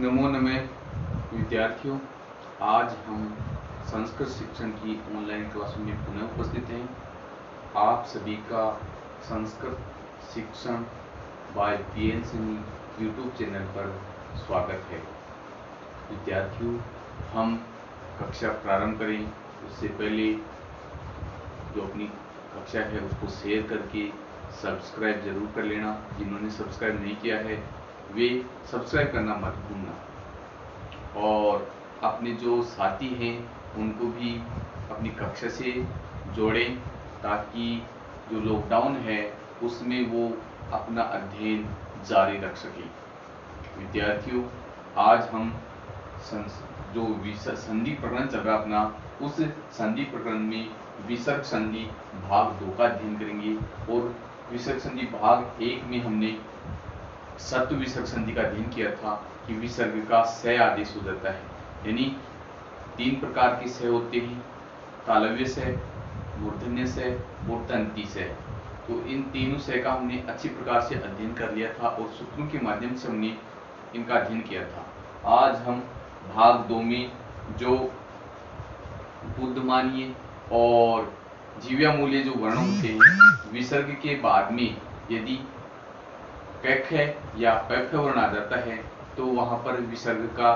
नमो नमः विद्यार्थियों, आज हम संस्कृत शिक्षण की ऑनलाइन क्लास में पुनः उपस्थित हैं। आप सभी का संस्कृत शिक्षण by PN Saini YouTube channel पर स्वागत है। विद्यार्थियों, हम कक्षा प्रारंभ करें उससे पहले जो अपनी कक्षा है उसको शेयर करके सब्सक्राइब जरूर कर लेना। जिन्होंने सब्सक्राइब नहीं किया है वे सब्सक्राइब करना मत भूलना, और अपने जो साथी हैं उनको भी अपनी कक्षा से जोड़ें ताकि जो लॉकडाउन है उसमें वो अपना अध्ययन जारी रख सकें। विद्यार्थियों, आज हम जो संधि प्रकरण चल रहा अपना, उस संधि प्रकरण में विसर्ग संधि भाग 2 का अध्ययन करेंगे। और विसर्ग संधि भाग 1 में हमने सत्व विसर्ग संधि का अध्ययन किया था कि विसर्ग का स आदेश हो जाता है, यानी 3 प्रकार के स होते हैं, तालव्य स, मूर्धन्य स और तंती स। तो इन तीनों स का हमने अच्छी प्रकार से अध्ययन कर लिया था और सूत्रों के माध्यम से हमने इनका अध्ययन किया था। आज हम भाग 2 में जो बुद्धमानीय और जीव्यामूल्य जो वर्ण होते हैं, विसर्ग के बाद में यदि कैख या पैफ वर्ण आ जाता है तो वहां पर विसर्ग का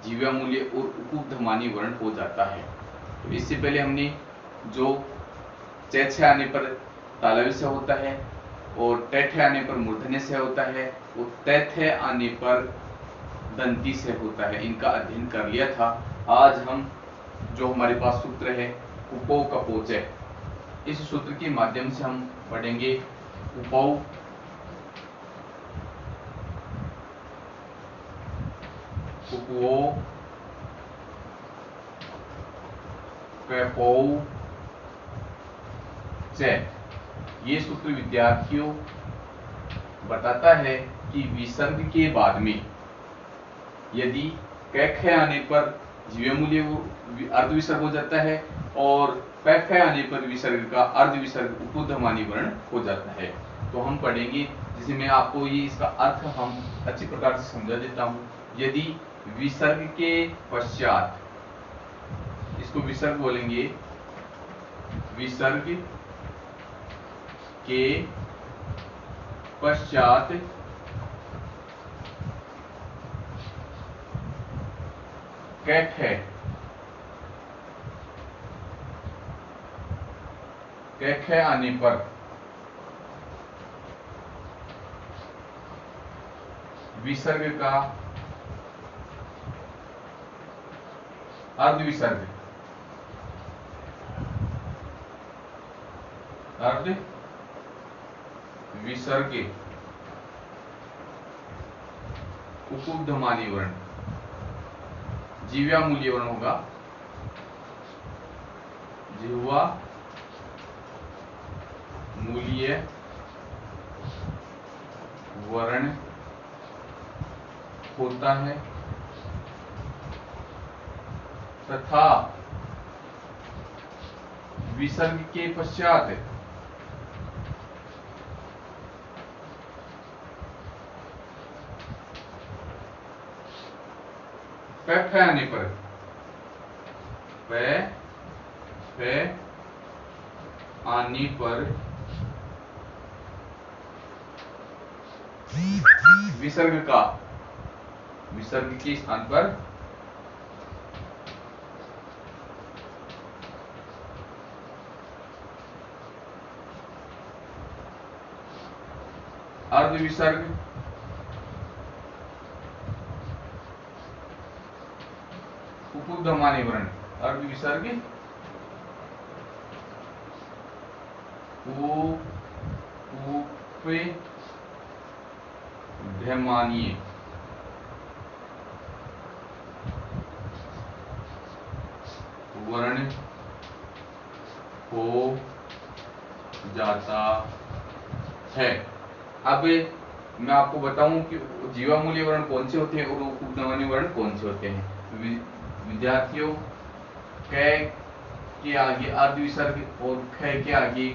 जीव्यामूल्य और उपधमानी वर्ण हो जाता है। तो इससे पहले हमने जो चैछ आने पर तालव्य से होता है और टैठ आने पर मूर्धन्य से होता है और तैथ आने पर दंती से होता है, इनका अध्ययन कर लिया था। आज हम जो हमारे पास सूत्र है उपौ कपोच, इस सूत्र के माध्यम से हम पढ़ेंगे उपौ उपवो कैपौ च। ये सूत्र विद्यार्थियों बताता है कि विसर्ग के बाद में यदि कैख आने पर जीव्यामूल्य अर्ध विसर्ग हो जाता है और पैफ आने पर विसर्ग का अर्ध विसर्ग उपधमानी वर्ण हो जाता है। तो हम पढ़ेंगे, जिसे मैं आपको ये इसका अर्थ हम अच्छी प्रकार से समझा देता हूं। यदि विसर्ग के पश्चात, इसको विसर्ग बोलेंगे, विसर्ग के पश्चात कैख है, कैख आने पर विसर्ग का अर्ध विसर्ग, अर्ध विसर्ग उपधमानी वर्ण जीव्यामूल्य वर्ण होगा, जिह्वा मूल्य वर्ण होता है तथा विसर्ग के पश्चात पैफ आने पर, पैफ आने पर विसर्ग का, विसर्ग के स्थान पर अर्ध विसर्ग उपधमानी वर्ण, अर्ध विसर्ग उपधमानीय वर्ण हो जाता है। अब मैं आपको बताऊं कि जीवामूल्य वर्ण कौन से होते हैं और उपधमानी वर्ण कौन से होते हैं। विद्यार्थियों, कै के आगे अर्ध विसर्ग और ख के आगे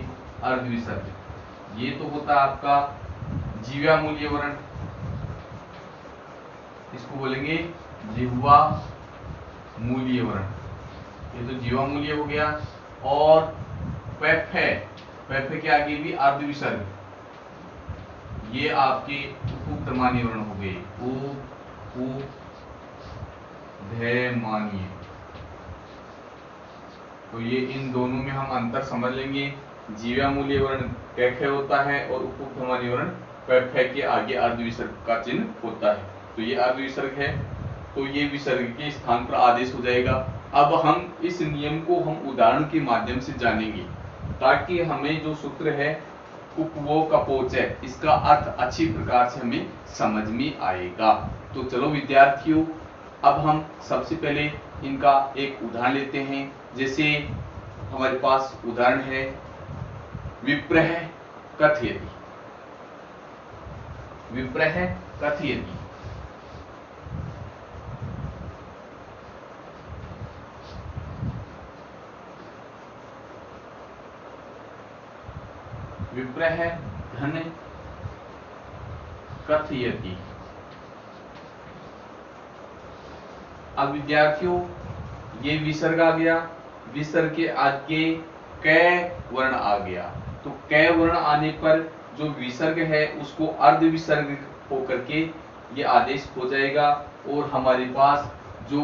अर्ध विसर्ग, ये तो होता आपका जीव्यामूल्य वर्ण। इसको बोलेंगे जिह्वा मूलीय वर्ण। ये तो जिह्वा मूलीय हो गया। और पैफे, पैफे के आगे भी अर्ध विसर्ग, ये आपके उपधमानीय वर्ण हो गए, उपधमानीय। तो ये इन दोनों में हम अंतर समझ लेंगे। जिह्वा मूलीय वर्ण कैफे होता है और उपधमानीय वर्ण पैफे के आगे अर्ध विसर्ग का चिन्ह होता है। तो ये अर्ध विसर्ग है, तो ये विसर्ग के स्थान पर आदेश हो जाएगा। अब हम इस नियम को हम उदाहरण के माध्यम से जानेंगे, ताकि हमें जो सूत्र है उपवो कपोच है, इसका अर्थ अच्छी प्रकार से हमें समझ में आएगा। तो चलो विद्यार्थियों, अब हम सबसे पहले इनका एक उदाहरण लेते हैं। जैसे हमारे पास उदाहरण है विप्रह कथयति। विप्रह कथयति, विप्रह धन कथयति। अब विद्यार्थियों, ये विसर्ग आ गया, विसर्ग के आगे कै वर्ण आ गया। तो कै वर्ण आने पर जो विसर्ग है उसको अर्ध विसर्ग होकर के ये आदेश हो जाएगा। और हमारे पास जो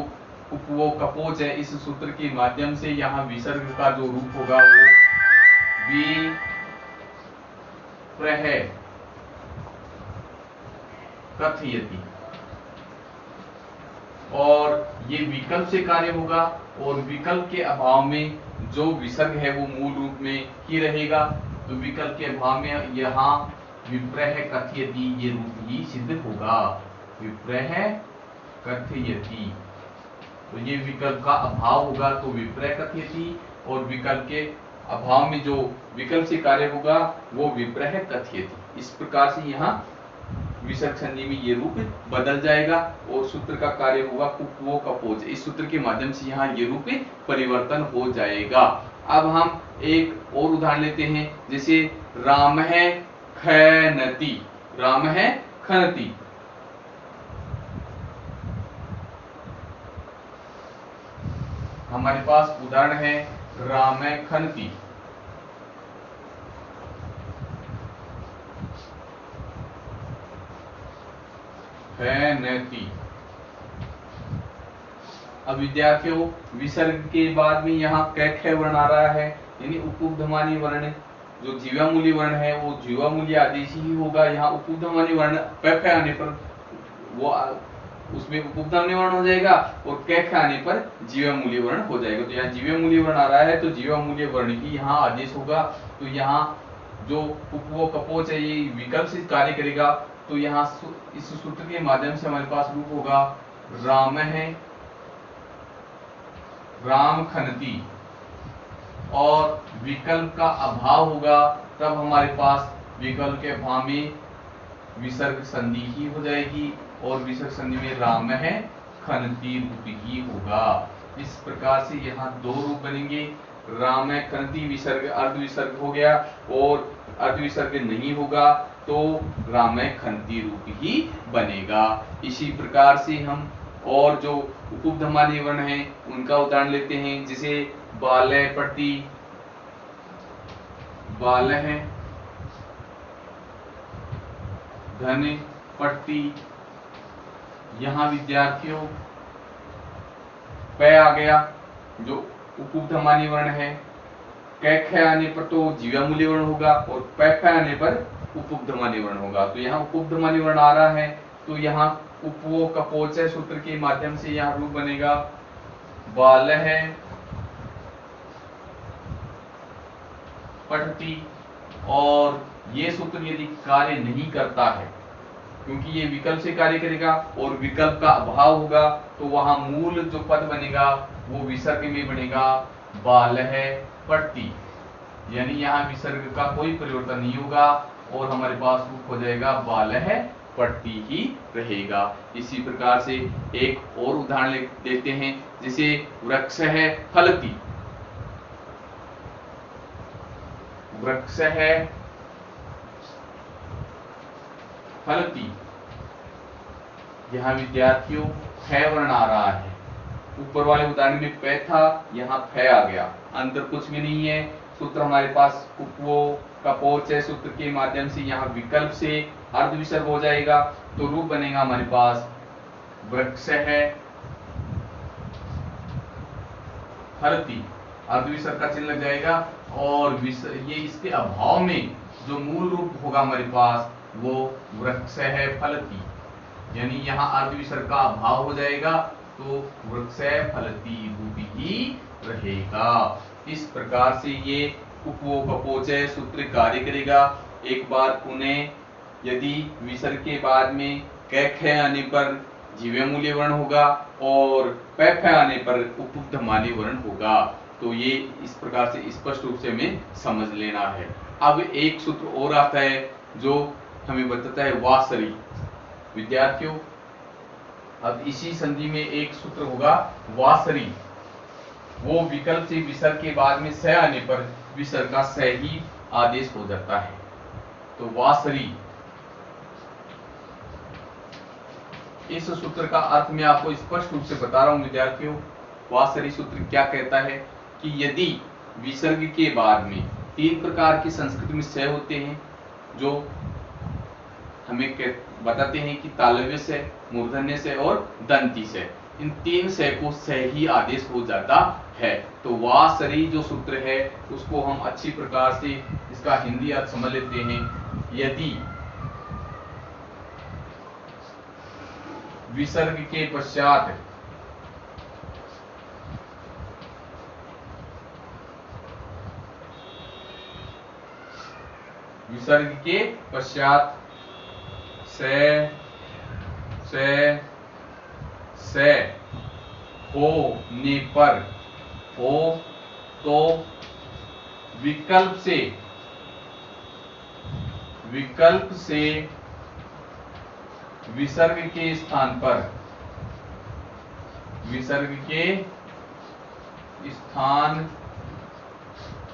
उपवो कपोच है, इस सूत्र के माध्यम से यहाँ विसर्ग का जो रूप होगा वो विप्रह कथयति। और ये विकल्प से कार्य होगा, और विकल्प के अभाव में जो विसर्ग है वो मूल रूप में ही रहेगा। तो विकल्प के अभाव में यहाँ विप्रह कथयति ये रूप ही सिद्ध होगा, विप्रह कथयति। तो ये विकल्प का अभाव होगा तो विप्रह कथयति, और विकल्प के अभाव में जो विकल्प से कार्य होगा वो विप्रह कथयति। इस प्रकार से यहाँ विसर्ग संधि में ये रूप बदल जाएगा और सूत्र का कार्य होगा उपवो कपोच। इस सूत्र के माध्यम से यहाँ ये रूप परिवर्तन हो जाएगा। अब हम एक और उदाहरण लेते हैं। जैसे राम है खनति, राम है खनति। हमारे पास उदाहरण है राम है खनति। खनति। अब विद्यार्थियों, विसर्ग के बाद में यहाँ कै वर्ण आ रहा है, यानी उपधमानी वर्ण जो जिह्वा मूलीय वर्ण है वो जिह्वा मूलीय आदेश ही होगा। यहाँ उपधमानी वर्ण पैफे आने पर वो उसमें उपधमानी वर्ण हो जाएगा और कै आने पर जिह्वा मूलीय वर्ण हो जाएगा। तो यहाँ जिह्वा मूलीय वर्ण आ रहा है तो जिह्वा मूलीय वर्ण ही यहाँ आदेश होगा। तो यहाँ जो उपवो कपोच है ये विकल्प से कार्य करेगा। तो यहाँ इस सूत्र के माध्यम से हमारे पास रूप होगा राम है राम खनति, और विकल्प का अभाव होगा तब हमारे पास विकल्प के अभाव में विसर्ग संधि ही हो जाएगी और विसर्ग संधि में राम है खनति रूप ही होगा। इस प्रकार से यहाँ दो रूप बनेंगे। राम है खनति विसर्ग अर्ध विसर्ग हो गया, और अर्ध विसर्ग नहीं होगा तो राम है खनति रूप ही बनेगा। इसी प्रकार से हम और जो उपधमानी वर्ण है उनका उदाहरण लेते हैं। जैसे बालय पट्टी, बाल है धन पट्टी। यहाँ विद्यार्थियों पै आ गया जो उपधमानी वर्ण है, कै आने पर तो जिह्वा मूलीय वर्ण होगा और पै आने पर उपधमानी वर्ण होगा। तो यहाँ उपधमानी वर्ण आ रहा है तो यहाँ उपवो कपोच सूत्र के माध्यम से यहाँ रूप बनेगा बाल है पठती। और ये सूत्र यदि कार्य नहीं करता है क्योंकि ये विकल्प से कार्य करेगा और विकल्प का अभाव होगा तो वहां मूल जो पद बनेगा वो विसर्ग में बनेगा बाल है पट्टी, यानी यहाँ विसर्ग का कोई परिवर्तन नहीं होगा और हमारे पास रूप हो जाएगा बाल है पट्टी ही रहेगा। इसी प्रकार से एक और उदाहरण लेते हैं। जैसे वृक्ष है फलती, वृक्ष है फलती। यहाँ विद्यार्थियों फै वर्ण आ रहा है। ऊपर वाले उदाहरण में पे था, यहाँ फै आ गया, अंतर कुछ भी नहीं है। सूत्र हमारे पास उपवो कपोच है, सूत्र के माध्यम से यहाँ विकल्प से अर्ध विसर्ग हो जाएगा, तो रूप बनेगा हमारे पास वृक्ष है फलती, अर्ध विसर्ग का चिन्ह लग जाएगा। और ये इसके अभाव में जो मूल रूप होगा हमारे पास वो वृक्ष है फलती, यानी यहाँ अर्ध विसर्ग का अभाव हो जाएगा, तो वृक्ष फलती रूप ही रहेगा। इस प्रकार से ये उपवो कपोच सूत्र कार्य करेगा। एक बार पुनः, यदि विसर्ग के बाद में कै ख आने पर जीवे मूल्य वर्ण होगा और पै फ आने पर उपधमानी वर्ण होगा, तो ये इस प्रकार से स्पष्ट रूप से हमें समझ लेना है। अब एक सूत्र और आता है जो हमें बताता है वासरी। विद्यार्थियों, अब इसी संधि में एक सूत्र होगा वासरी, वो विकल्प से विसर्ग के बाद में स आने पर विसर्ग का स ही आदेश हो जाता है। तो वासरी, इस सूत्र का अर्थ मैं आपको स्पष्ट रूप से बता रहा हूं विद्यार्थियों। वासरी सूत्र क्या कहता है कि यदि विसर्ग के बाद में 3 प्रकार के संस्कृत में स होते हैं, जो हमें बताते हैं कि तालव्य से, मूर्धन्य से और दंती से, इन 3 से को स ही आदेश हो जाता है। तो वासरी जो सूत्र है उसको हम अच्छी प्रकार से इसका हिंदी अर्थ समझ लेते हैं। यदि विसर्ग के पश्चात से होने पर हो तो विकल्प से विसर्ग के स्थान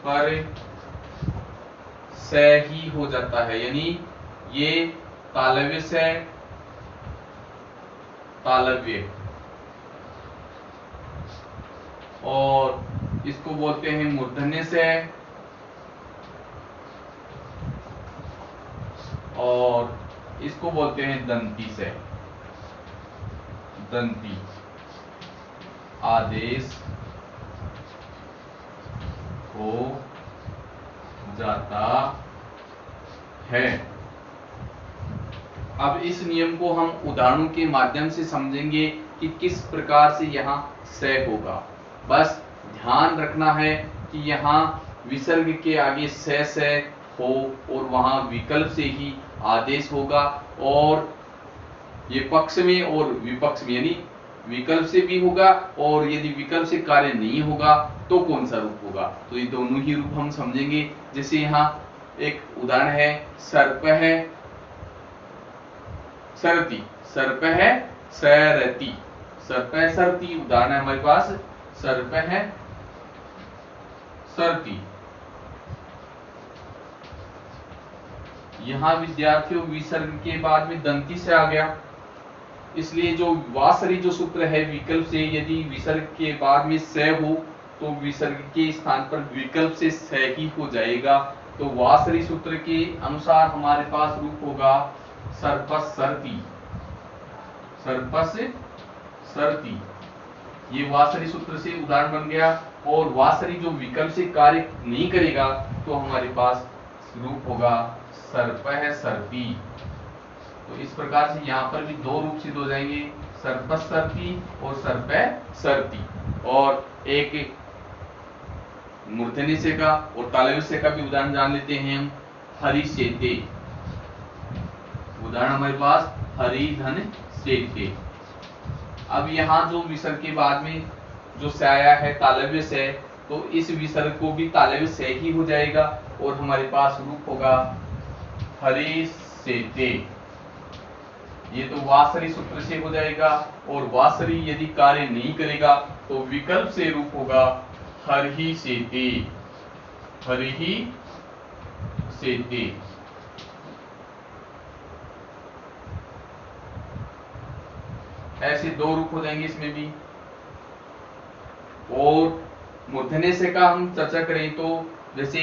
पर स ही हो जाता है, यानी ये तालव्य से तालव्य, और इसको बोलते हैं मूर्धन्य से, और इसको बोलते हैं दंती से। दंती आदेश हो जाता है। अब इस नियम को हम उदाहरणों के माध्यम से समझेंगे कि किस प्रकार से यहाँ से होगा। बस ध्यान रखना है कि यहाँ विसर्ग के आगे से हो और वहां विकल्प से ही आदेश होगा, और ये पक्ष में और विपक्ष में, यानी विकल्प से भी होगा और यदि विकल्प से कार्य नहीं होगा तो कौन सा रूप होगा। तो ये दोनों ही रूप हम समझेंगे। जैसे यहाँ एक उदाहरण है, सर्प है सरती, सर्प है सरती, सर्प है सरती, उदाहरण है हमारे पास सर्प है सरती। यहां विद्यार्थियों विसर्ग के बाद में दंती से आ गया, इसलिए जो वासरी जो सूत्र है विकल्प से, यदि विसर्ग के बाद में स हो तो विसर्ग के स्थान पर विकल्प से स ही हो जाएगा। तो वासरी सूत्र के अनुसार हमारे पास रूप होगा सर्पस सरती, सर्पस सरती। ये वासरी सूत्र से उदाहरण बन गया। और वासरी जो विकल्प से कार्य नहीं करेगा तो हमारे पास रूप होगा सर्प है सर्पी। तो इस प्रकार से यहाँ पर भी दो रूप सिद्ध हो जाएंगे, सर्पस सर्पी और सर्प सर्पी। और एक मूर्धन्य से का और तालव्य से का भी उदाहरण जान लेते हैं हम। हरि सेते, उदाहरण हमारे पास हरि धन सेते। अब यहाँ जो विसर्ग के बाद में जो से आया है तालव्य से, तो इस विसर्ग को भी तालव्य से ही हो जाएगा और हमारे पास रूप होगा हरि सेते। ये तो वासरी सूत्र से हो जाएगा। और वासरी यदि कार्य नहीं करेगा तो विकल्प से रूप होगा हरि सेते, हरि सेते। ऐसे दो रूप हो जाएंगे इसमें भी। और मूर्धन्य से का हम चर्चा करें तो जैसे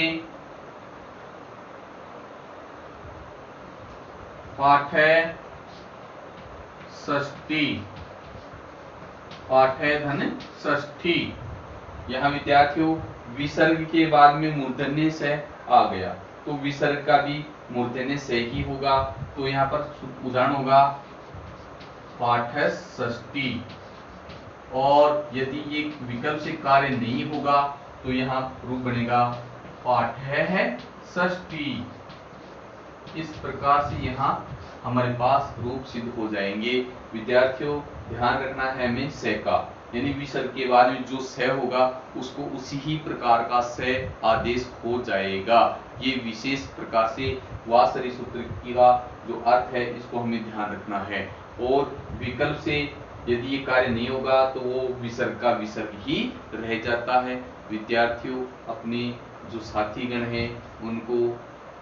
पाठ्य षष्ठी, पाठ्य धन षष्ठी, यहाँ विद्यार्थियों विसर्ग के बाद में मूर्धन्य से आ गया तो विसर्ग का भी मूर्धन्य से ही होगा। तो यहाँ पर उदाहरण होगा पाठ्य षष्ठी। और यदि ये विकल्प से कार्य नहीं होगा तो यहाँ रूप बनेगा पाठ्य षष्ठी। इस प्रकार से यहाँ हमारे पास रूप सिद्ध हो जाएंगे। विद्यार्थियों ध्यान रखना है हमें से का, यानी विसर्ग के बाद में जो से होगा उसको उसी ही प्रकार का से आदेश हो जाएगा। ये विशेष प्रकार से वासरी सूत्र का जो अर्थ है इसको हमें ध्यान रखना है। और विकल्प से यदि ये कार्य नहीं होगा तो वो विसर्ग का विसर्ग ही रह जाता है। विद्यार्थियों अपने जो साथीगण हैं उनको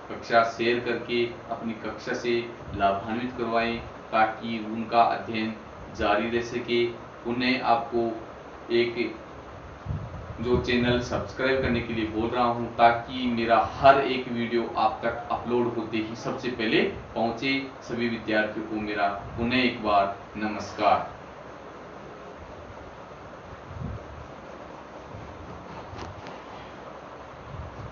कक्षा शेयर करके अपनी कक्षा से लाभान्वित करवाएं ताकि उनका अध्ययन जारी रह सके। उन्हें आपको एक जो चैनल सब्सक्राइब करने के लिए बोल रहा हूं ताकि मेरा हर एक वीडियो आप तक अपलोड होते ही सबसे पहले पहुंचे। सभी विद्यार्थियों को मेरा पुनः एक बार नमस्कार।